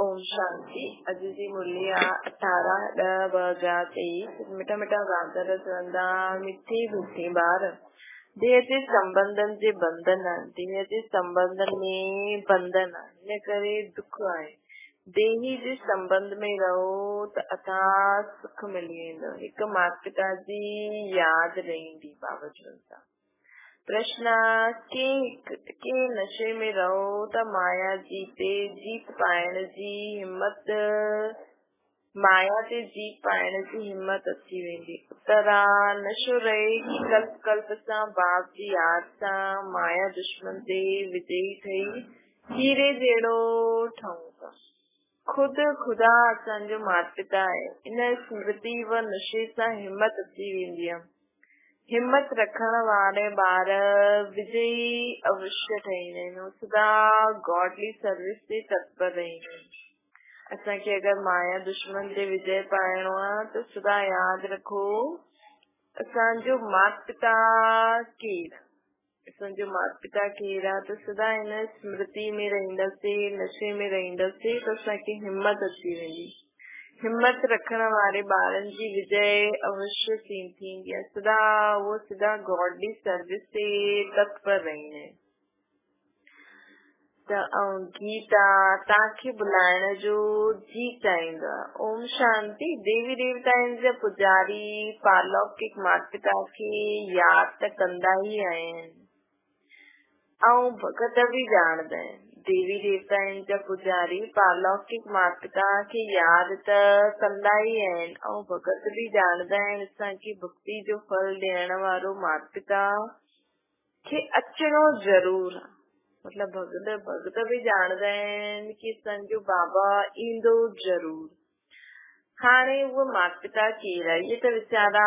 ओम शांति। अज जी मुरली 18/10/2023। मिठा मिठा गांधा रसंदा मिठी मिठी बार। देह जे संबंधन जे बंधन, देह जे संबंधन में बंधन इन करे दुख आहे। देही जे संबंध में रहो त अथाह सुख मिली वेंदो। हिक माता पिता जी याद रहंदी बाबा चवनि था। प्रश्न के नशे में रहो त माया जी ते जीत पाइण जी हिम्मत, माया ते जीत पाइण जी हिम्मत अची वेंदी। उत्तरा नशो रहे कि कल्प कल्प सां बाप जी याद सां माया दुश्मन ते विजयी ठही हीरे जहिड़ो ठहूं था। खुद खुदा असांजो माता पिता आहे। इन स्मृति व नशे सां हिम्मत अची वेंदी आहे। हिम्मत रखण वारे ॿार विजयी अवश्य ठहींदा आहिनि। सदा गॉडली सर्विस ते तत्पर रहंदा आहिनि। असांखे अगरि माया दुश्मन ते विजय पाइणो आहे त सदा यादि रखो असांजो माता पिता केरु, असांजो माता पिता केरु आहे। त सदा हिन स्मृति में रहंदासीं, नशे में रहंदासीं त असांखे हिम्मत अची वेंदी। हिम्मत रखण वारे ॿारनि जी विजय अवश्य थींदी आहे। सदा गॉडली सर्विस ते तत्पर रहंदा आहिनि। त गीता तव्हांखे बुलाइण जो जी चाहींदो आहे। ओम शांति। देवी देवताउनि जा पुजारी पारलौकिक माता पिता खे यादि त कंदा ई आहिनि ऐं भगत बि ॼाणदा आहिनि। देवी देवताउनि जा पुजारी पारलौकिक माता पिता खे यादि त कंदा ई आहिनि ऐं भगत बि ॼाणदा आहिनि। असांखे भक्ति जो फल ॾियण वारो माता पिता खे अचणो ज़रूर आहे। मतलब भगत बि ॼाणदा आहिनि कि असांजो बाबा ईंदो ज़रूर। हाणे उहे माता पिता केरु आहे इहे त वीचारा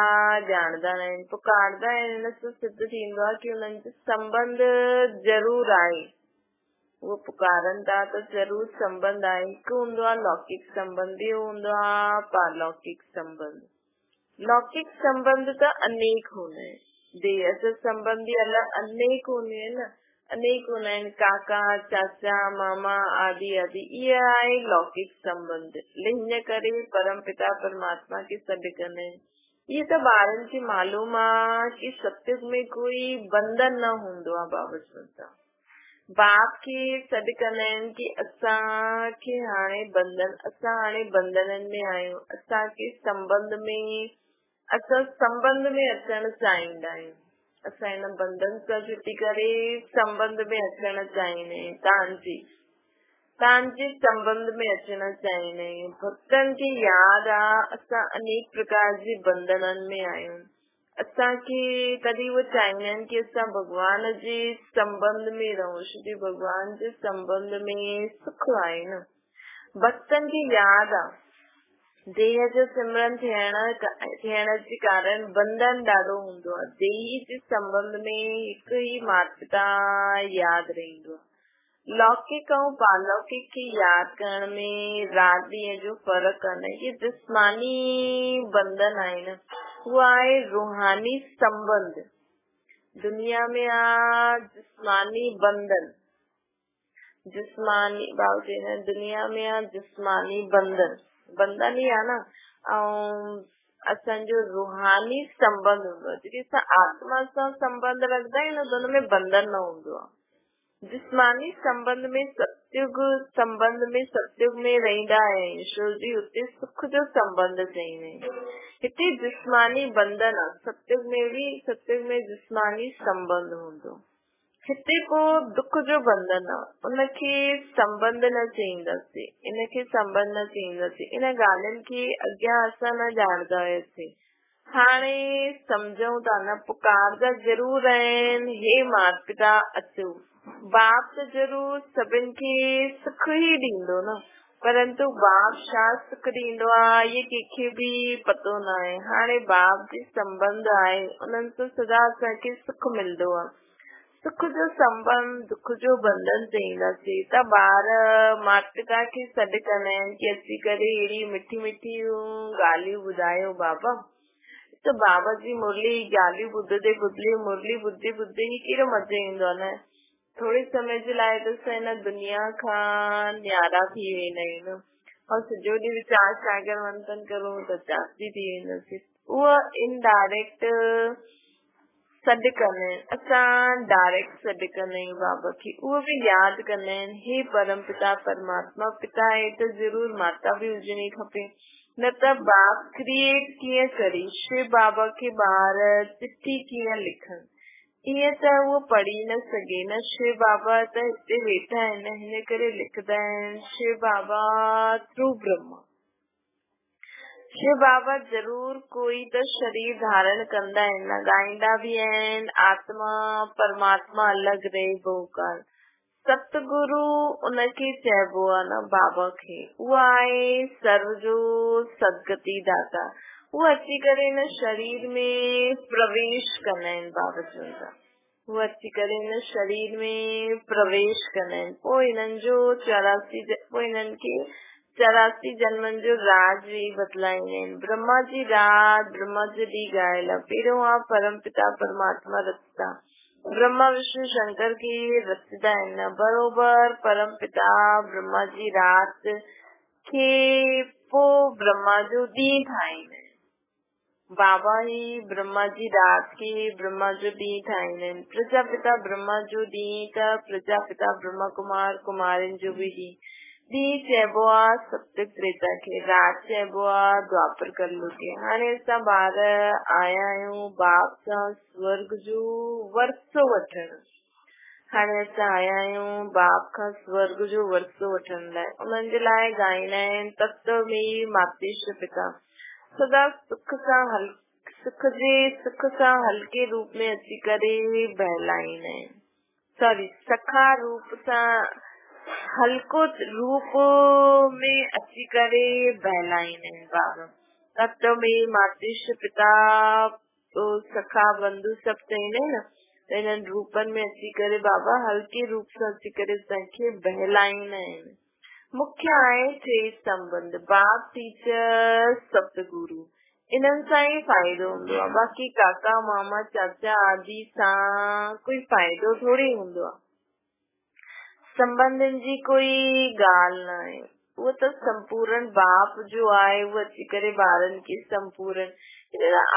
ॼाणदा आहिनि, पुकारदा आहिनि। हिन सां सिद्ध थींदो आहे कि उन्हनि जो संबंध ज़रूर आहे। उहे पुकारनि था त ज़रूर संबंध आहे। हिकु हूंदो आहे लौकिक संबंध, ॿियो हूंदो आहे पारलौकिक संबंध। लौकिक संबंध त अनेक हूंदा आहिनि, देह जा संबंधी अनेक हूंदा आहिनि, अनेक हूंदा आहिनि। काका चाचा मामा आदि आदि इहे आहे लौकिक संबंध। हिन करे परम पिता परमात्मा खे सॾु कंदा आहिनि। इहे त ॿारनि खे मालूम आहे कि सत्युग में कोई बंधन न हूंदो आहे। बाबा चवनि था बाप खे सॾु कंदा आहिनि कि असांखे हाणे बंधननि में आहियूं। असांखे संबंध में अचणु चाहींदा आहियूं। असां हिन बंधन सां जुटी करे संबंध में अचणु चाहींदा आहियूं। तव्हांजे संबंध में अचणु चाहींदा आहियूं। भक्तनि खे यादि आहे असां अनेक प्रकार जे बंधननि में आहियूं। असांखे तॾहिं उहे चाहींदा आहिनि कि असां भॻवान जे संबंध में रहूं। श्री भॻवान जे संबंध में सुख आहे न। भक्तनि खे यादि आहे देह जो सिमरन थियण जे कारण बंधन ॾाढो हूंदो आहे। देही जे संबंध में हिकु ई माता पिता यादि रहंदो आहे। लौकिक ऐं पारलौकिक खे यादि करण में रात ॾींहं जो फ़र्क़ु आहे। इहे जिस्मानी बंधन आहिनि, उहो आहे रूहानी संबंध। दुनिया में आहे जिस्मानी बंधन, जिस्मानी बाबा चवंदा आहिनि दुनिया में आहे जिस्मानी बंधन ई आहे न। ऐं असांजो रूहानी संबंध हूंदो आहे। जॾहिं असां आत्मा सां संबंध रखंदा आहियूं न त हुन में बंधन न हूंदो आहे। जिस्मानी संबंध में सत्युग में रहंदा आहियूं ईश्वर जी, हुते सुख जो संबंध चाहींदा आहियूं। हिते जिस्मानी बंधन आहे। सत्युग में जिस्मानी संबंध हूंदो। हिते पोइ दुख जो बंधन आहे, उनखे संबंध न चईंदासीं, इनखे संबंध न चईंदासीं। इन ॻाल्हियुनि खे अॻियां असां न ॼाणदा हुआसीं, हाणे सम्झूं था न। पुकारदा ज़रूर आहिनि हे माता पिता अचो। बाप त ज़रूर सभिनि खे सुख ई ॾींदो न, परंतु बाप छा सुख ॾींदो आहे इहे कंहिंखे बि पतो न आहे। हाणे बाप जे संबंध आहे, उन्हनि सां सदा असांखे सुख मिलंदो आहे। सुख जो संबंध दुख जो बंधन चईंदासीं त ॿार माता पिता खे सॾु कंदा आहिनि कि अची करे अहिड़ी मिठी मिठी ॻाल्हियूं ॿुधायो बाबा। त बाबा जी मुरली ॻाल्हियूं ॿुधदे मुरली ॿुधदे ई कहिड़ो मज़ो ईंदो आहे न। थोड़े समय जे लाइ त असां हिन दुनिया खां न्यारा थी वेंदा आहियूं और सॼो ॾींहुं विचार सागर मंथन करूं त चासी थी वेंदासीं। उहा इनडायरेक्ट सॾु कंदा आहिनि, असां डायरेक्ट सॾु कंदा आहियूं बाबा खे। उहे बि यादि कंदा आहिनि, हे परम पिता परमात्मा पिता आहे त ज़रूर माता बि हुजणी खपे, न त बाप क्रिएट कीअं करे, शिव बाबा खे ॿार चिठी कीअं लिखनि, ईअं त उहो पढ़ी न सघे न। शिव बाबा त हिते वेठा आहिनि, हिन करे लिखंदा आहिनि शिव बाबा थ्रू ब्रह्मा। शिव बाबा जरूर कोई त शरीर धारण कंदा आहिनि, लॻाईंदा बि आहिनि, आत्मा परमात्मा अलॻि रहे भोकाल। सतगुरु उनखे चइबो आहे न बाबा खे, उहा आहे सर्व जो सदगति दाता। उहा अची करे हिन शरीर में प्रवेश कंदा आहिनि, बाबा चवनि था उहा अची करे हिन शरीर में प्रवेश कंदा आहिनि। पोइ हिननि जो 84 जन्मनि जो राज बि बदलाईंदा आहिनि। ब्रह्मा जी रात ब्रह्मा जी ॾींहुं ॻायल आहे। पहिरियों आहे परम पिता परमात्मा रचता, ब्रह्मा विष्णु शंकर खे रचंदा आहिनि, बरोबर परम पिता ब्रह्मा जी रात खे पोइ ब्रह्मा जो ॾींहुं ठाहींदा आहिनि। बाबा ही ब्रह्मा जी रात खे ब्रह्मा जो ॾींहुं ठाहींदा आहिनि। प्रजापिता ब्रह्मा जो ॾींहुं त प्रजापिता ब्रह्मा कुमार कुमारिन जो बि ॾींहुं चइबो आहे सत्य त्रेता खे, रात चइबो आहे द्वापर कलयुग खे। हाणे असां ॿार आया आहियूं बाप सां स्वर्ग जो वरसो वठण। हाणे असां आया आहियूं बाप खां स्वर्ग जो वरसो वठण लाइ। उन्हनि जे लाइ ॻाईंदा आहिनि तत्व में मातेश पिता सदा सुख सां हल्के रूप में अची करे बहलाईंदा आहिनि, सॉरी सखा रूप सां हल्को रूप में अची करे बहलाईंदा आहिनि बाबा। तत्व में मातेश पिता तो सखा बंधु सभु चईंदा आहिनि न, त हिननि रूपनि में अची करे बाबा हल्के रूप सां अची करे असांखे बहलाईंदा आहिनि। मुख्य आहे टे संबंध, बाप टीचर सतगुरु, इन्हनि सां ई फ़ाइदो हूंदो आहे। बाक़ी काका मामा चाचा आदि सां कोई फ़ाइदो थोड़ी हूंदो आहे। संबंधनि जी कोई ॻाल्हि न आहे, उहो त संपूर्ण बाप जो आहे, उहो अची करे ॿारनि खे संपूर्ण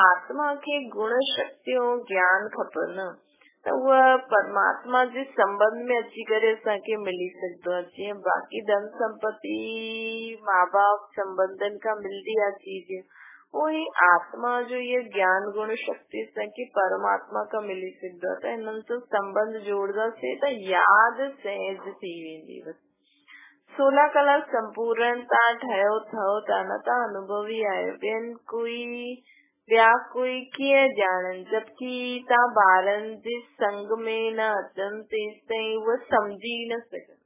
आत्मा खे गुण शक्तियूं ज्ञान खपनि न, त उहा परमात्मा जे संबंध में अची करे असांखे मिली सघंदो आहे। जीअं बाक़ी धन संपत्ति माँ बाप संबंधनि खां मिलंदी आहे चीज, उही आत्मा जो ये ज्ञान गुण शक्ति असांखे परमात्मा खां मिली सघंदो आहे। त हिननि सां संबंध जोड़ंदासीं त यादि सहज थी वेंदी। 16 कलाक संपूर्ण तव्हां ठहियो अथव था न, तव्हां अनुभवी आहियो, ॿिया कोई कीअं ॼाणनि, जबकि तव्हां ॿारनि जे संग में न अचनि तेसि ताईं उहे सम्झी न सघनि।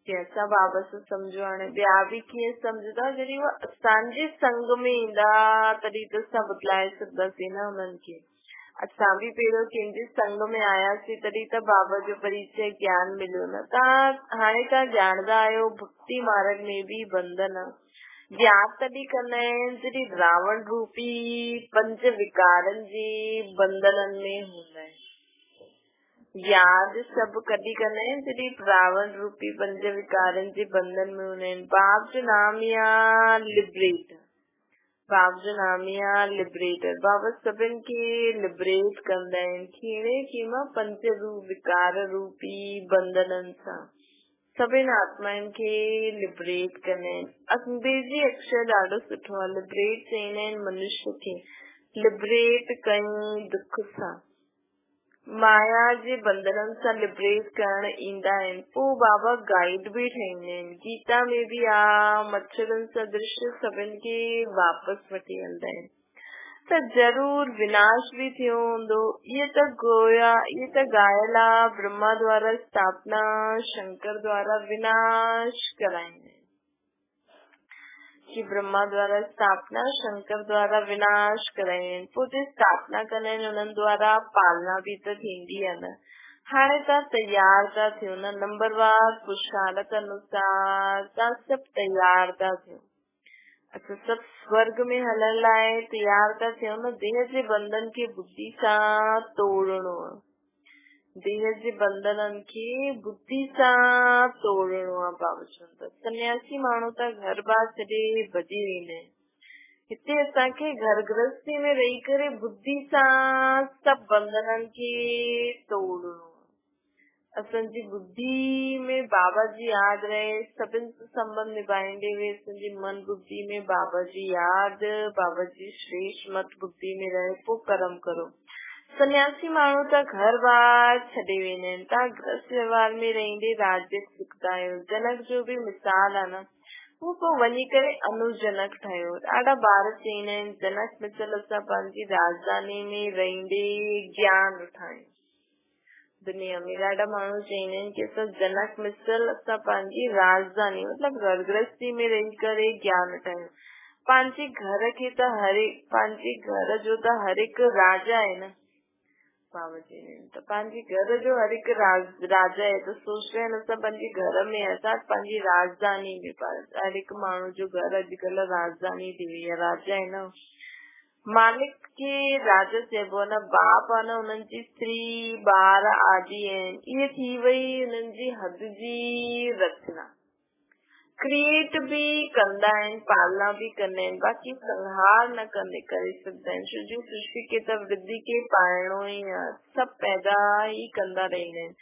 जैसा बाबा से समझो, हाणे ॿिया बि कीअं सम्झंदा, जॾहिं उहे असांजे संग में ईंदा तॾहिं त असां बदिलाए सघंदासीं न उन्हनि खे। असां बि पहिरियों कंहिंजे संग में आयासीं तॾहिं त बाबा जो परिचय ज्ञान मिलियो न। हाणे तव्हां ॼाणंदा आहियो भक्ति मार्ग में बि बंधन यादि तॾहिं कंदा आहिनि जॾहिं रावण रूपी 5 विकारनि जे बंधननि में हूंदा आहिनि। यादि सभु कॾहिं कंदा आहिनि जॾहिं रावण रूपी 5 विकारनि जे बंधन में हूंदा आहिनि। बाप जो नाम या लिबरेटर, बाप जो नाम या लिबरेटर, बाबा सभिनि खे लिबरेट कंदा आहिनि। कहिड़े कीमा 5 विकार रूपी बंधननि सां सभिनि आत्माउनि खे लिबरेट कंदा आहिनि। अंग्रेजी अक्षर ॾाढो सुठो आहे, लिबरेट चईंदा आहिनि मनुष्य खे, लिबरेट कयूं दुख सां, माया जे बंधननि सां लिबरेट करण ईंदा आहिनि। पोइ बाबा गाइड बि ठाहींदा आहिनि। गीता में बि मच्छरनि सदृश सभिनि खे वापसि वठी हलंदा आहिनि। त ज़रूर विनाश भी थियो हूंदो। ये त ॻायल आहे ब्रह्मा द्वारा स्थापना शंकर द्वारा विनाश कराईंदा आहिनि कि ब्रह्मा द्वारा स्थापना शंकर द्वारा विनाश कराईंदा आहिनि। पोइ जे स्थापना कंदा आहिनि उन्हनि द्वारा पालना भी त थींदी आहे न। हाणे तव्हां तयार था थियो न, नंबरवार पुरुषार्थ अनुसार तव्हां सभु तयार था थियो। अच्छा, सब स्वर्ग में हलण लाइ तयार था थियो न। देह जे बंधन खे बुद्धि सां तोड़णो आहे। देह जे बंधननि खे बुद्धि सां तोड़णो आहे। बाबा चवनि था सन्यासी माण्हू त घर बार छॾे भॼी वेंदा आहिनि। हिते असांखे घर गृहस्थी में रही करे बुद्धि सां सभु बंधननि खे तोड़णो आहे। असांजी बुद्धि में बाबा जी यादि रहे, सभिनि सां संबंध निभाईंदे हुए असांजी मन बुद्धि में बाबा जी यादि, बाबा जी श्रेष्ठ मत बुद्धि में रहे, पोइ कर्म करो। सन्यासी माण्हू त घर बार छॾे वेंदा आहिनि। तव्हां गृहस्थ व्यवहार में रहंदे राज्य सिखंदा आहियो। जनक जो बि मिसाल आहे न, हू पोइ वञी करे अनुजनक ठहियो। ॾाढा ॿार चईंदा आहिनि जनक मिसल असां पंहिंजी राजधानी में रहंदे ज्ञान ठाहियूं। दुनिया में ॾाढा माण्हू चईंदा आहिनि की असां जनक मिसल असां पंहिंजी राजधानी मतिलबु घर गृहस्थी में रही करे ज्ञान ठाहियूं। पंहिंजे घर खे त पंहिंजे घर जो त हर हिकु राजा आहे न। बाबा जी ने त पंहिंजे घर जो हर हिकु राजा आहे, त सोच रहे असां पंहिंजे घर में असां पंहिंजी राजधानी में हर हिकु माण्हू जो घर अॼुकल्ह राजधानी थी वई आहे, राजा आहे न। मालिक खे राजा चइबो आहे न। बाप आहे न, उन्हनि जी स्त्री ॿार आदि आहिनि। इहे थी वई उन्हनि जी हद जी रचना। क्रिएट भी कंदा आहिनि, पालना भी कंदा आहिनि, बाक़ी संहार न करे सघंदा आहिनि। छो जो सृष्टि खे त वृद्धि खे पाइणो ई आहे, सभु पैदा ई कंदा रहंदा आहिनि।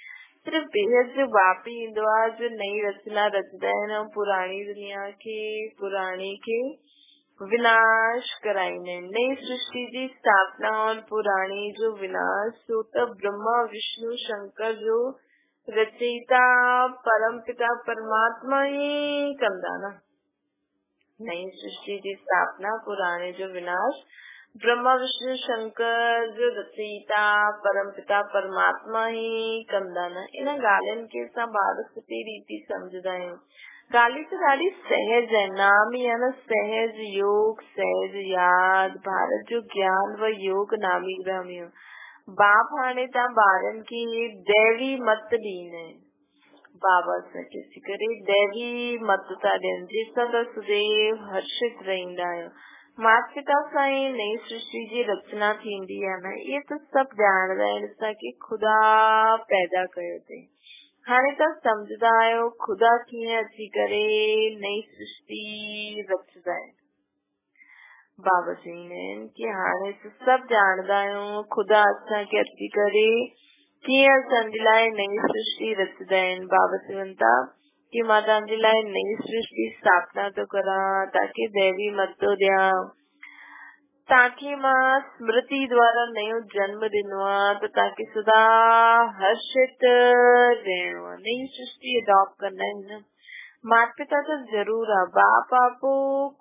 सिर्फ़ बेहद जो बाप ई ईंदो आहे जो नई रचना रचंदा आहिनि ऐं पुराणी दुनिया खे पुराणी खे विनाश कराईंदा आहिनि। नई सृष्टि जी स्थापना और पुराणी जो विनाश जो त ब्रह्मा विष्णु शंकर जो रचयिता परम पिता परमात्मा ही कंदा न। नई सृष्टि जी स्थापना पुराणे जो विनाश ब्रह्मा विष्णु शंकर जो रचयिता परम पिता परमात्मा ही कंदा न। इन ॻाल्हियुनि खे असां ॿार सुठी रीति सम्झंदा आहियूं। ॻाल्हि त ॾाढी सहज है, नाम ही है न सहज योग, सहज याद। भारत जो ज्ञान व योग नामी ग्रह में बाप हाणे तव्हां ॿारनि खे दैवी मत ॾींदा आहिनि। बाबा सां ॾिसी करे दैवी मत था ॾियनि, जंहिंसां त सदैव हर्षित रहंदा आहियो। माता पिता सां ई नई सृष्टि जी रचना थींदी आहे न। इहे त सभु ॼाणंदा आहिनि असांखे ख़ुदा पैदा कयो अथई। हाणे तव्हां सम्झंदा आहियो ख़ुदा कीअं अची करे नई सृष्टि रचंदा आहिनि। बाबा चईंदा आहिनि कि हाणे सभु ॼाणंदा आहियूं ख़ुदा असांखे अची करे कीअं असांजे लाइ नई सृष्टि रचंदा आहिनि। बाबा चवनि था कि मां तव्हांजे लाइ नई सृष्टि स्थापना थो करां, तव्हांखे दैवी मत थो ॾियां, तव्हांखे मां स्मृति द्वारा नयो जन्म ॾिनो आहे, त तव्हांखे सदा हर्षित रहणो आहे। नई सृष्टि अडॉप्ट कंदा आहिनि न। माता पिता त जरूर आहे, बाप आपो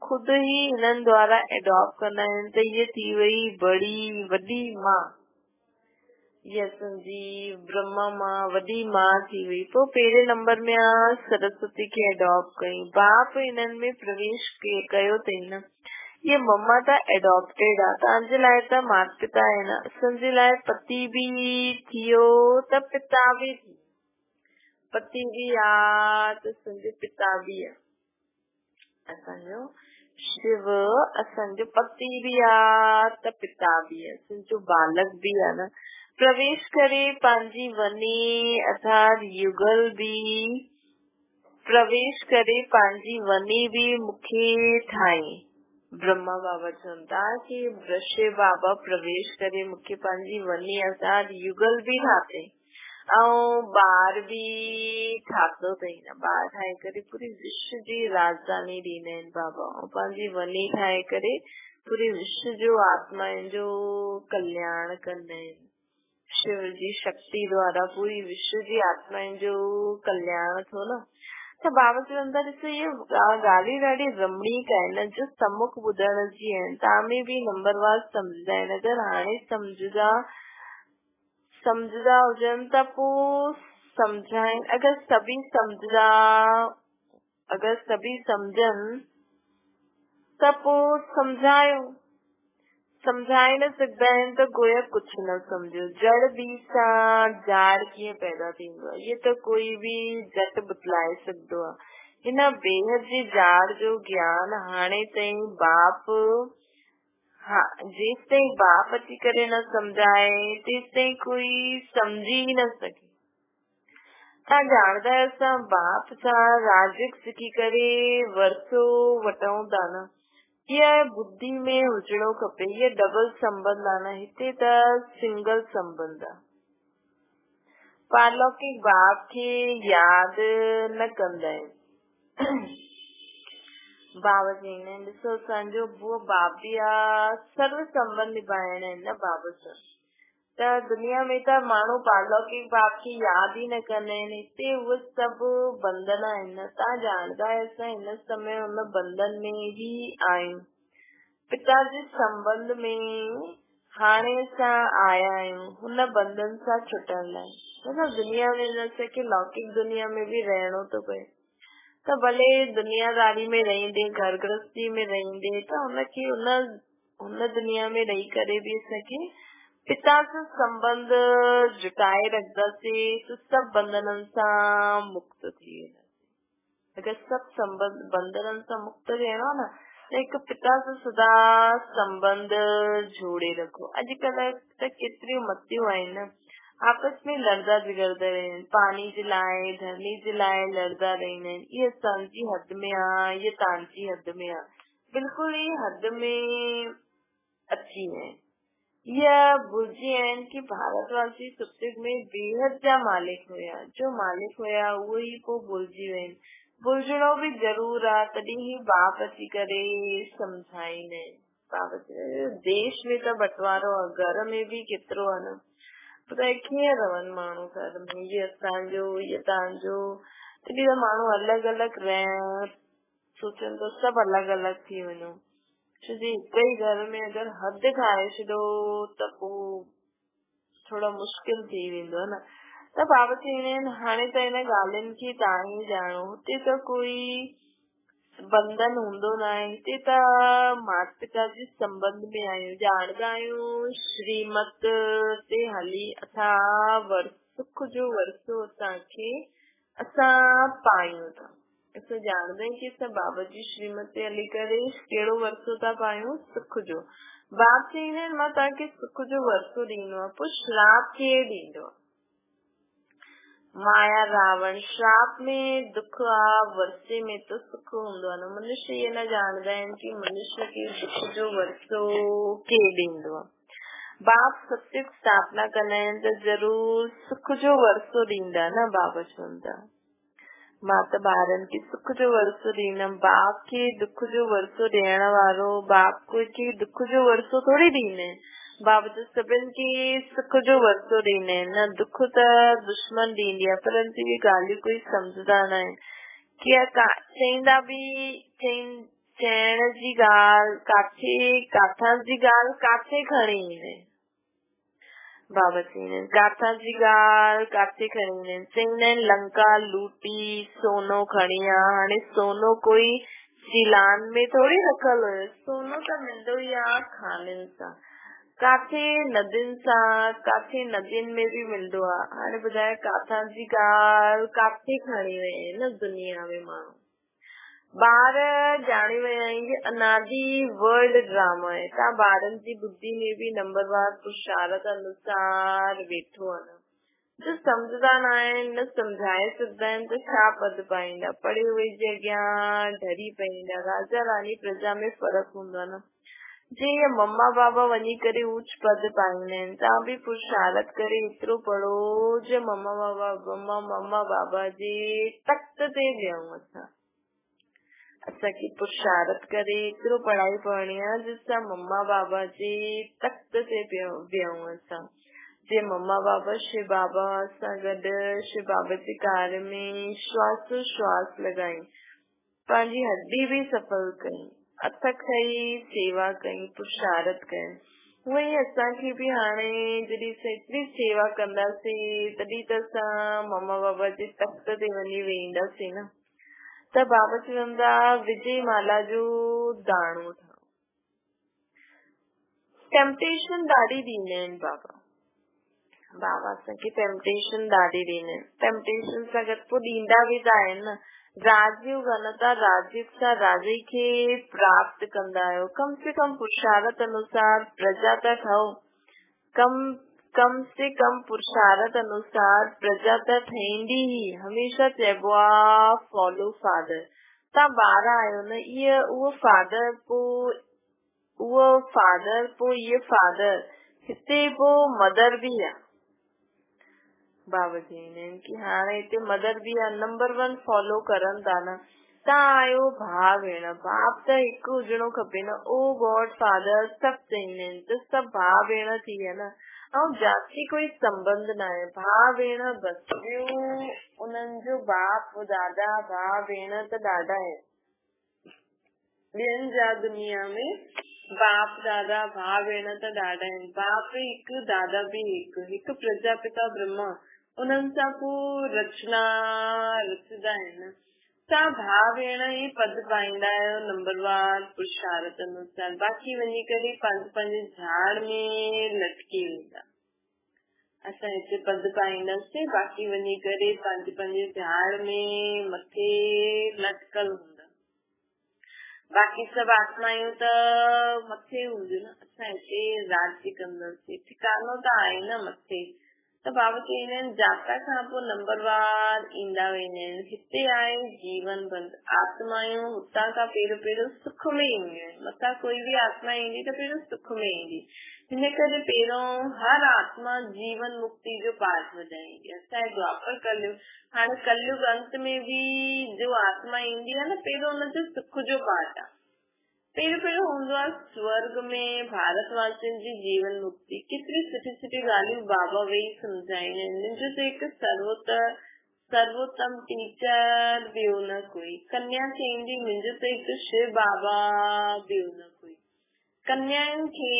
खुद ही हिननि द्वारा एडॉप्ट कंदा आहिनि। त ये थी वई वॾी मां, ये असांजी ब्रह्मा मां वॾी मां थी वई। पोइ पहिरें नंबर में आहे सरस्वती खे एडॉप्ट कई। बाप हिननि में प्रवेश कयो अथई न। ये मम्मा त एडॉप्टेड आहे, तव्हांजे लाइ त माता पिता आहे न। असांजे लाइ पति बि थियो त पिता बि थियो। पति भी आहे त असांजो पिता भी आहे। असांजो शिव असांजो पति भी आहे त पिता भी आहे, असांजो बालक भी आहे न। प्रवेश करे पंहिंजी वनी अर्थात युगल भी प्रवेश करे पंहिंजी वनी भी मूंखे ठाही। ब्रह्मा बाबा चवनि था कि शिव बाबा प्रवेश करे मूंखे पंहिंजी वनी अर्थात युगल भी ठाते ऐं ॿार भी ठातो अथई न। ॿार ठाहे करे पूरी विश्व जी राजधानी ॾींदा आहिनि बाबा, ऐं पंहिंजी वनी ठाहे करे पूरी विश्व जो आत्माउनि जो कल्याण कंदा आहिनि। शिव जी शक्ति द्वारा पूरी विश्व जी आत्माउनि जो कल्याण थियो न। त बाबा चवनि था ॾिसो इहे ॻाल्हि ॾाढी रमणीक आहे न, जो सम्मुख ॿुधण जी आहिनि। तव्हां में बि नंबरवार सम्झंदा आहिनि। अगरि हाणे सम्झंदा हुजनि त पोइ सम्झाइनि। अगरि सभी सम्झनि त पोइ सम्झाए न सघंदा आहिनि त गोया कुझु न सम्झो। जड़ बीज सां झाड़ कीअं पैदा थींदो आहे, इहे त कोई बि झटि बतलाए सघंदो आहे। हिन बेहद जी झाड़ जो ज्ञान हाणे ताईं बाप हाँ, जेस ताईं बाप अची करे न सम्झाए तेस ताईं कोई सम्झी न सके। तव्हां ॼाणदा आहियो असां बाप सां राज़िक सिखी करे वरसो वठूं था न, इहा बुद्धि में हुजणो खपे। इहा डबल संबंध आहे न, हिते त सिंगल संबंध आहे। पारलौकिक बाप खे यादि न कंदा आहिनि। बाबा चईंदा आहिनि ॾिसो असांजो बुआ बाप बि आहे, सर्व संबंध निभाइणा आहिनि न बाबा सां। त दुनिया में त माण्हू पारलौकिक बाप खे यादि ई न कंदा आहिनि। हिते उहे सभु बंधन आहिनि न, तव्हां ॼाणदा आहियो असां हिन समय हुन बंधन में ई आहियूं। पिता जे संबंध में हाणे असां आया आहियूं हुन बंधन सां छुटण लाइ। मतलब दुनिया में असांखे लौकिक दुनिया में बि रहणो थो पए, त भले दुनियादारी में रहंदे, घर गृहस्थी में रहंदे, त हुनखे हुन दुनिया में रही करे बि असांखे पिता सां संबंध जुटाए रखंदासीं त सभु बंधननि सां मुक्त थी वेंदासीं। अगरि सभु संबंध बंधननि सां मुक्त थियणो न, त हिकु पिता सां सदा संबंध जोड़े रखो। अॼुकल्ह त केतिरियूं मतियूं आहिनि न, आपस में लड़दा झगड़दा रहंदा आहिनि, पानी जे लाइ धरनी जे लाइ लड़दा रहंदा आहिनि। इहे असांजी हद में आहे, इहे तव्हांजी हद में आहे, बिल्कुलु ई हद में अची विया आहिनि। इहा भुलिजी आहिनि कि भारतवासी सुख में बेहद जा मालिक हुया, जो मालिक हुया उहे ई पोइ भुलिजी विया आहिनि। भुलिजणो बि ज़रूर आहे, तॾहिं ही बाप अची करे सम्झाईंदा आहिनि। बाप देश में त बंटवारो आहे, घर में बि केतिरो आहे न, पर कीअं रहनि माण्हू घर में, इहे असांजो इहे तव्हांजो। तॾहिं त माण्हू अलॻि अलॻि रहण सोचनि था, सभु अलॻि अलॻि थी वञो। छो जे हिक ई घर में अगरि हद ठाहे छॾो त पोइ थोरो मुश्किल थी वेंदो आहे न। त बाबा चवंदा आहिनि हाणे त हिन ॻाल्हियुनि खे तव्हां ई ॼाणो, हुते त कोई बंधन हूंदो न आहे। हिते त माता पिता जे संबंध में आहियूं, ॼाणदा आहियूं श्रीमत ते हली असां सुख जो वरसो असांखे असां पायूं था। असां ॼाणदा आहियूं कि असां बाबा जी श्रीमत ते हली करे कहिड़ो वरसो था पायूं, सुख जो। बाप चईंदा आहिनि मां तव्हांखे सुख जो वरसो ॾींदो आहे, पोइ श्राप केरु ॾींदो आहे? माया रावण। श्राप में दुख आहे, वरसे में तो सुख हूंदो आहे न। मनुष्य ये न ॼाणदा आहिनि कि मनुष्य खे दुख जो वरसो केरु ॾींदो आहे। बाप सत्य स्थापना कंदा आहिनि त ज़रूर सुख जो वरसो ॾींदा न, बाबा चवंदा मां त ॿारनि खे सुख जो वरसो ॾींदमि। बाप खे दुख जो वरसो ॾियण वारो बाप खे दुख जो वरसो थोरी ॾींदा आहिनि। बाप त सभिनि खे सुख जो वरसो ॾींदा आहिनि न, दुख त दुश्मन ॾींदी आहे। परंतु इहे ॻाल्हियूं कोई सम्झंदा न आहिनि कि चईंदा बि चइण जी ॻाल्हि काथां जी ॻाल्हि काथे खणी ईंदा आहिनि। बाबा चईंदा आहिनि काथां जी ॻाल्हि काथे खणी ईंदा आहिनि। चईंदा आहिनि लंका लूटी सोनो खणी आ। हाणे सोनो कोई सीलान में थोरी रखल हुयो, सोनो त मिलंदो ई आहे खाननि सां, काथे नदियुनि सां, काथे नदियुनि में बि मिलंदो आहे। हाणे ॿुधायो काथां जी ॻाल्हि काथे खणी विया आहिनि न दुनिया में माण्हू। ॿार ॼाणे विया आहिनि अनादि वर्ल्ड ड्रामा आहे। तव्हां ॿारनि जी बुद्धि में बि नंबरवार पुरुषार्थ अनुसार वेठो आहे न, जो सम्झंदा न आहिनि, न सम्झाए सघंदा आहिनि त छा पद पाईंदा, पढ़े हुए जे अॻियां ढरी पईंदा। राजा रानी प्रजा में फ़र्क़ु हूंदो आहे न। जे मम्मा बाबा वञी करे ऊच पद पाईंदा आहिनि, तव्हां बि पुरुषार्थ करे एतिरो पढ़ो जो मम्मा बाबा जे तख़्त ते विहूं। असांखे पुरुषार्थ करे एतिरो पढ़ाई पढ़णी आहे जिसां मम्मा बाबा जे तख़्त ते विहूं। असां जे मम्मा बाबा शिव बाबा सां गॾु शिव बाबा जे कार में श्वास श्वास लॻाई, पंहिंजी हड्डी बि सफल कई, अथक ई सेवा कई, पुरुषार्थ कई। उहे ई असांखे बि हाणे जॾहिं असां एतिरी सेवा कंदासीं तॾहिं त असां मम्मा बाबा जे तख़्त ते वञी वेहींदासीं न। त बाबा चवंदा विजय माला जो दाणो ठहो। टेम्पटेशन ॾाढी ॾींदा आहिनि बाबा असांखे टेम्पटेशन ॾाढी ॾींदा आहिनि। टेम्पटेशन सां गॾु पोइ ॾींदा बि त आहिनि न। राजयोग अनता राजीव सां राजे खे प्राप्त कंदा आहियो। कम से कम पुरुषार्थ अनुसार प्रजा त ठहो। कम से कम पुरुषार्थ अनुसार प्रजा त ठहींदी ही। हमेशा चइबो आहे फॉलो फादर। तव्हां ॿार आहियो न, इहे उहो फादर पोइ इहे फादर हिते पोइ मदर बि आहे। बाबा चवंदा आहिनि कि हाणे हिते मदर बि आहे। नंबर 1 फॉलो करनि था न। तव्हां आहियो भाउ भेण, बाप त हिकु हुजणो खपे न। ओ गॉड फादर सभु चवंदा आहिनि त सभु भाउ भेण थी विया न। ऐं जाति कोई संबंध न आहे। भाउ भेण बसि, ॿियो उन्हनि जो बाप दादा भाउ भेण त ॾाढा आहिनि। ॿियनि जा दुनिया में बाप दादा भाउ भेण त ॾाढा आहिनि। बाप हिकु दादा बि हिकु प्रजापिता ब्रह्मा। उन्हनि सां पोइ रचना रचंदा आहिनि। तव्हां भाउ भेण ई पद पाईंदा आहियो नंबर 1 पुरुषार्थ अनुसार। बाक़ी वञी करे पंहिंजे झाड़ में लटकी वेंदा। असां हिते पद पाईंदासीं, बाक़ी वञी करे पंहिंजे झाड़ में मथे लटकल हूंदा। बाक़ी सभु आत्मायूं त मथे हूंदियूं न। असां हिते राज्य कंदासीं, ठिकानो त आहे न मथे। त बाबा चवंदा आहिनि जाता खां पोइ नंबर 1 ईंदा वेंदा आहिनि। हिते आहे जीवन बंद। आत्मायूं हुतां खां पहिरियों सुख में ईंदियूं आहिनि। मथां कोई बि आत्मा ईंदी त पहिरियों सुख में ईंदी। हिन करे पहिरियों हर आत्मा जीवन मुक्ति जो पाठ वॼाईंदी। असांजे द्वापर कलयुग, हाणे कलयुग अंत में बि जो आत्मा ईंदी आहे न, पहिरियों हुनजो सुख जो पाठ आहे। पहिरियों हूंदो आहे स्वर्ग में भारतवासियुनि जी जीवन मुक्ति। केतिरी सुठी ॻाल्हियूं बाबा वेही सम्झाईंदा आहिनि। मुंहिंजो त हिकु सर्वोत्तम टीचर ॿियो न कोई। कन्या चईंदी मुंहिंजो त हिकु शिव बाबा ॿियो न कोई। कन्याउनि खे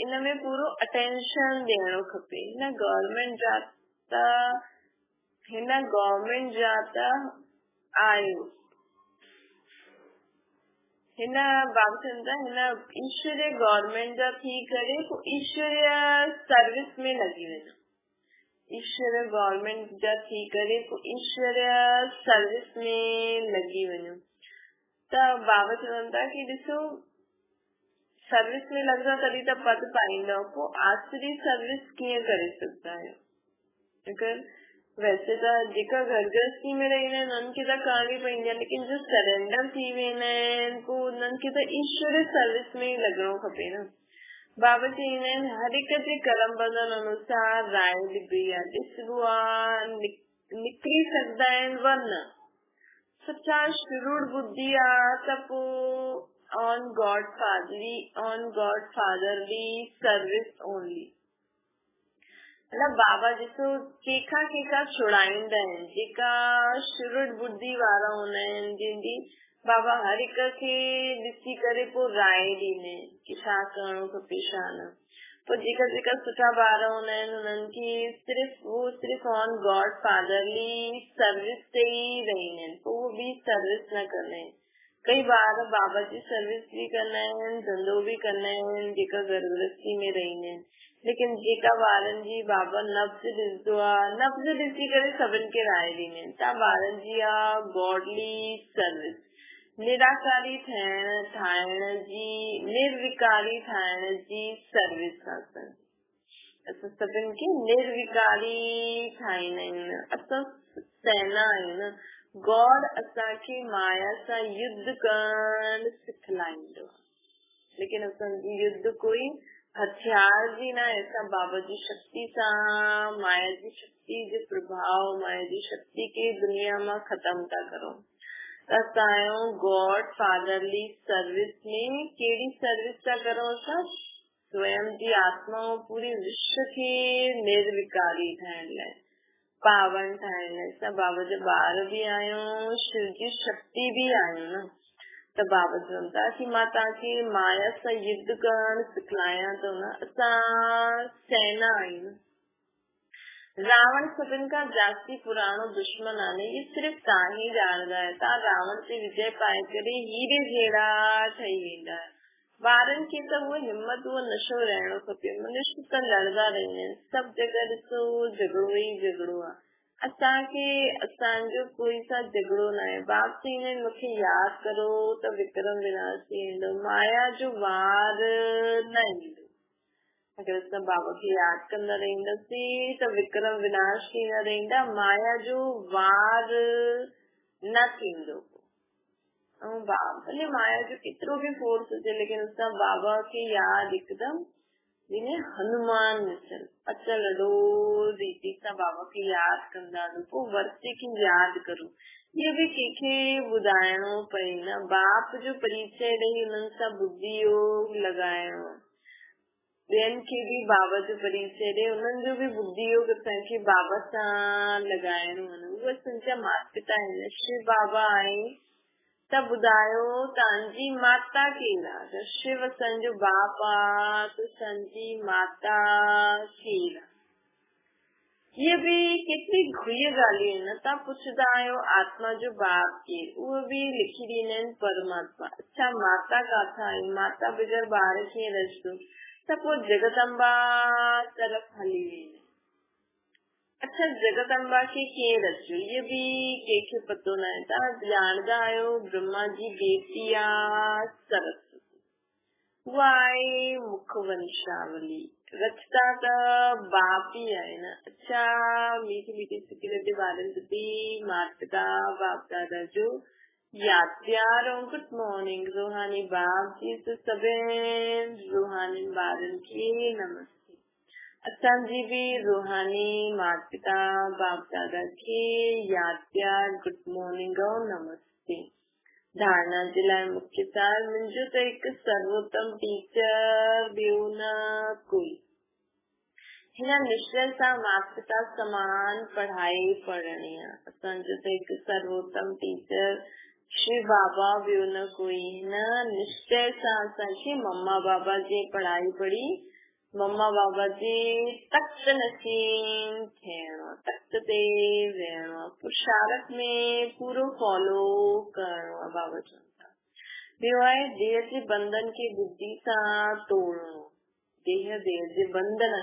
इन में पूरो अटेंशन ॾियणो खपे। हिन गवर्नमेंट जा त आयो हिन बाबा चवंदा हिन ईश्वरीय गवर्नमेंट जा थी करे पोइ ईश्वरीय सर्विस में लॻी वञो। ईश्वरीय गवर्नमेंट जा थी करे पोइ ईश्वरीय सर्विस में लॻी वञो। त बाबा चवंदा कि ॾिसो सर्विस में लॻंदा तॾहिं त पद पाईंदव। पोइ आसुरी सर्विस कीअं करे सघंदा आहियो? अगरि वैसे त जेका घर गृहस्थी में रहंदा आहिनि उन्हनि खे त करणी पवंदी आहे, लेकिन जो सरेंडर थी वेंदा आहिनि पोइ उन्हनि खे त ईश्वरीय सर्विस में ई लॻणो खपे न। बाबा चवंदा आहिनि हर हिक जे कर्म बंधन अनुसार राय ॾिबी आहे। ॾिसबो आहे निकिरी सघंदा आहिनि वरना सचा शुरूड़ बुद्धि आहे त पोइ on God fatherly service only. मतलब बाबा ॾिसो कंहिंखां छुड़ाईंदा आहिनि। जेका शुरूड़ बुद्धि वारा हूंदा आहिनि जंहिंजी बाबा हर हिक खे ॾिसी करे पोइ राय ॾींदा आहिनि कि छा करणो खपे छा न। पोइ जेका सुठा ॿार हूंदा आहिनि उन्हनि खे सिर्फ़ ऑन गॉड फादरली सर्विस ते ई रहंदा आहिनि। पोइ उहो बि सर्विस न कंदा आहिनि। कई ॿार बाबा जी सर्विस बि कंदा आहिनि, धंधो बि कंदा आहिनि, जेका घर गृहस्थी में रहंदा आहिनि। लेकिन जेका ॿारनि जी बाबा नब्ज़ ॾिसंदो आहे, नब्ज़ ॾिसी करे सभिनि खे राय ॾींदा आहिनि। तव्हां ॿारनि जी आहे गॉडली सर्विस, निराकारी ठाहिण जी, निर्विकारी ठाहिण जी सर्विस आहे। असां सभिनि खे निर्विकारी ठाहींदा आहियूं। असां सेना आहियूं न। गॉड असांखे माया सां युद्ध करणु सिखलाईंदो आहे, लेकिन असांजी युद्ध कोई हथियार जी न आहे। असां बाबा जी शक्ति सां माया जी शक्ति जे प्रभाव, माया जी शक्ति खे दुनिया मां ख़तम था करूं। असांजो गॉड फादरली सर्विस में कहिड़ी सर्विस था करूं? असां स्वयं जी आत्मा पूरी विश्व खे निर्विकारी ठाहिण लाइ, पावन ठाहिण लाइ असां बाबा जा ॿार बि आहियूं, शिव जी शक्ति बि आहियूं न। त बाबा चवनि था कि मां तव्हांखे माया सां युद्ध करणु सिखलायां थो न। असां सेना आहियूं। रावण सभिनि खां जास्ती पुराणो दुश्मन आहे। इहे सिर्फ़ तव्हां ई ॼाणंदा आहियो। तव्हां रावण ते विजय पाए करे हीरे जहिड़ा ठही वेंदा आहियो। ॿारनि खे त उहो हिम्मत, उहो नशो रहणो खपे। मनुष्य त लड़दा रहंदा आहिनि। सभु जॻह ॾिसो झगड़ो ई झगड़ो आहे। असांखे असांजो कोई सां झगड़ो न आहे। बाप चईंदा आहिनि मूंखे यादि करो त विक्रम विनाश ईंदो, माया जो वार न ईंदो। अगर असां बाबा खे यादि कंदा रहंदासीं त विक्रम विनाश थींदा रहंदा, माया जो वार न थींदो। भले माया जो केतिरो बि फोर्स हुजे, लेकिन असां बाबा खे यादि हिकदमि जिन्हें हनुमान मिसल अचल रोज रीति सां बाबा खे यादि कंदा हलूं, पोइ वर्ते खे यादि करूं। इहो बि कंहिंखे ॿुधाइणो पए न, बाप जो परिचय ॾेई उन्हनि सां बुद्धि योग लॻाइणो, ॿियनि खे बि बाबा जो परिचय ॾे, उन्हनि जो बि बुद्धि योग असांखे बाबा सां लॻाइणो आहे। उहे असांजा माता पिता आहिनि, शिव बाबा आहे त ॿुधायो तव्हांजी माता केरु आहे। शिव असांजो बाप आहे त असांजी माता केरु आहे। इहे बि केतिरी घुई ॻाल्हियूं आहिनि। तव्हां पुछंदा आहियो आत्मा जो बाप केरु, उहे बि लिखी ॾींदा आहिनि परमात्मा। अच्छा, माता काथां आई, माता बग़ैर ॿार कीअं रचंदो, त पोइ जगदम्बा तरफ़ हली वेंदा। अच्छा, जगदम्बा खे कीअं रचियो, इहे बि कंहिंखे पतो न आहे। तव्हां ॼाणंदा आहियो ब्रह्मा जी बेटी आहे सरस्वती, उहा आहे मुख वंशावली, रचता त बाप ई आहे न। अच्छा, मीठी मीठी सिक्योरिटी ॿारनि बि माता पिता बाप दादा जो यादि प्यार ऐं गुड मॉर्निंग रूहानी बाप जी सभिनि रूहानी ॿारनि खे नमस्ते। असांजी बि रूहानी माता पिता बाप दादा खे यादि प्यार गुड मॉर्निंग ऐं नमस्ते। धारणा जे लाइ मुख्य सार, मुंहिंजो त हिकु सर्वोत्तम टीचर ॿियो न कोई। हिन निश्चय सां माता पिता समान पढ़ाई पढ़णी आहे। असांजो त हिकु सर्वोत्तम टीचर श्री बाबा ॿियो न कोई। हिन निश्चय सां असांखे मम्मा बाबा जी पढ़ाई पढ़ी मम्मा बाबा जे तख़्त नशीन थियणो आहे, तख़्त ते वेहणो आहे, पुरुषार्थ में पूरो फॉलो करणो आहे। बाबा चवंदा ॿियो आहे देह जे बंधन खे बुद्धि सां तोड़णो। देह जे बंधन,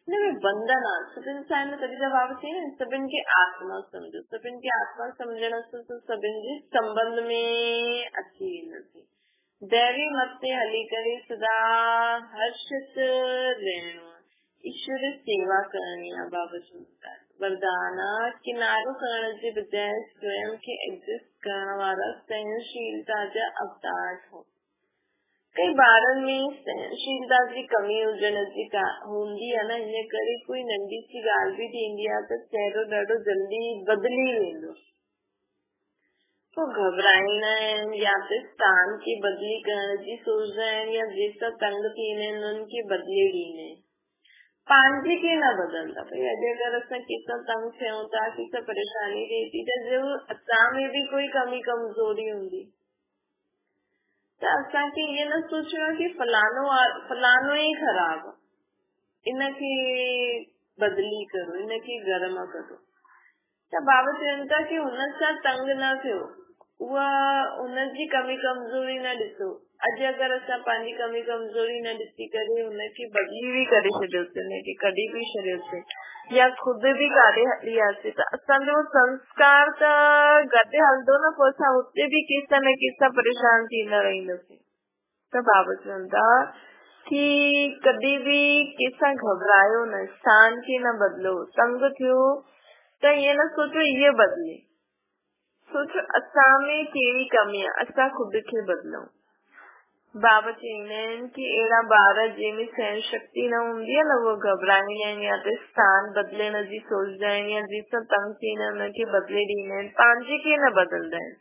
हिनमें बंधन आहे सभिनि सां। तॾहिं त बाबा चई सभिनि खे आत्मा सम्झो, सभिनि खे आत्मा सम्झण सां सभिनि जे संबंध में अची वेंदासीं। दैवी मत ते हली करे सदा हर्षित रहणो आहे, ईश्वर सेवा करणी आहे। बाबा चवंदा वरदान किनारो करण जे बजाय स्वयं खे एग्जिस्ट करण वारा सहनशीलता जा अवतार हो। कई ॿारनि में सहनशीलता जी कमी हुजण जी हूंदी आहे न, इन करे कोई नंढी सी ॻाल्हि बि थींदी आहे त चहिरो ॾाढो जल्दी बदिली वेंदो। पोइ घबराईंदा आहिनि या त स्थान खे बदिली करण जी सोचंदा आहिनि, या जेसां तंग थींदा आहिनि उन्हनि खे बदिले ॾींदा आहिनि, पंहिंजे खे न बदलंदा। भई अॼु अगरि असां कंहिंसां तंग थियूं था, कंहिंसां परेशानी थिए थी, त ज़रूर असां में बि कोई कमी कमज़ोरी हूंदी। त असांखे इहो न सोचणो आहे कि फलानो ई ख़राब आहे, इनखे बदिली करो, इनखे गर्म करो। त बाबा चवनि था कि हुन सां तंग न थियो, उहा हुनजी कमी कमज़ोरी न ॾिसो। अॼु अगरि असां पंहिंजी कमी कमज़ोरी न ॾिसी करे हुनखे बदिली बि करे छॾियोसीं, हुनखे कढी बि छॾियोसीं, या ख़ुदि बि काॾे हली वियासीं, त असांजो संस्कार त गॾु हलंदो न, पोइ असां हुते बि कंहिंसां न कंहिंसां परेशान थींदा रहंदासीं। त बाबा चवनि था कि कॾहिं बि कंहिंसां घबरायो न, स्थान खे न बदिलो। तंग थियो त ईअं न सोचो इहे बदिले, सोचो असां में कहिड़ी कमी आहे, असां ख़ुदि खे बदिलूं। बाबा चवंदा आहिनि कि अहिड़ा ॿार जंहिंमें सहन शक्ति न हूंदी आहे न, उहो घबराईंदा आहिनि या त स्थान बदिलण जी सोचंदा आहिनि, या जंहिंसां तंग थींदा आहिनि उनखे बदिले ॾींदा आहिनि, पंहिंजे खे न बदिलंदा आहिनि,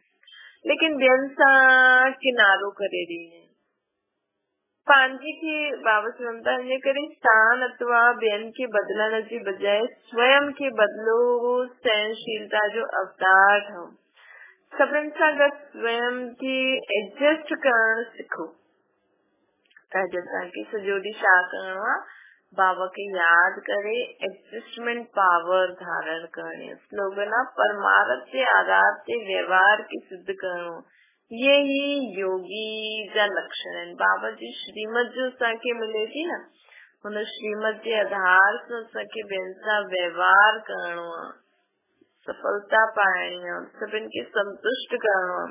लेकिन ॿियनि सां किनारो करे ॾींदा आहिनि। पंहिंजे खे बाबा चवनि था इन करे स्थान अथवा ॿियनि खे बदिलण जी बजाय स्वयं खे बदिलो, सहनशीलता जो अवतार ठहो। सभिनि सां गॾु स्वयं खे एडजस्ट करणु सिखो। त अॼु असांखे सॼो ॾींहुं छा करणो आहे, बाबा खे यादि करे एडजस्टमेंट पावर धारण करणी आहे। स्लोगन आहे परमार्थ जे आधार ते व्यवहार खे सिद्ध करणो। ये ही योगी जा लक्षण आहिनि। बाबा जी श्रीमत जो असांखे मिले थी न, हुन श्रीमत जे आधार सां असांखे ॿियनि सां व्यवहार करणो आहे। सफलता पाइणी सभिनि खे संतुष्ट करणो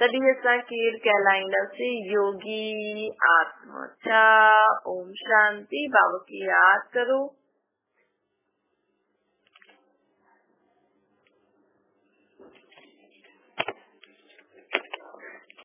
तॾहिं असां केरु कहलाईंदासीं योगी आत्मा। अच्छा, ओम शांति। बाबा की याद करो।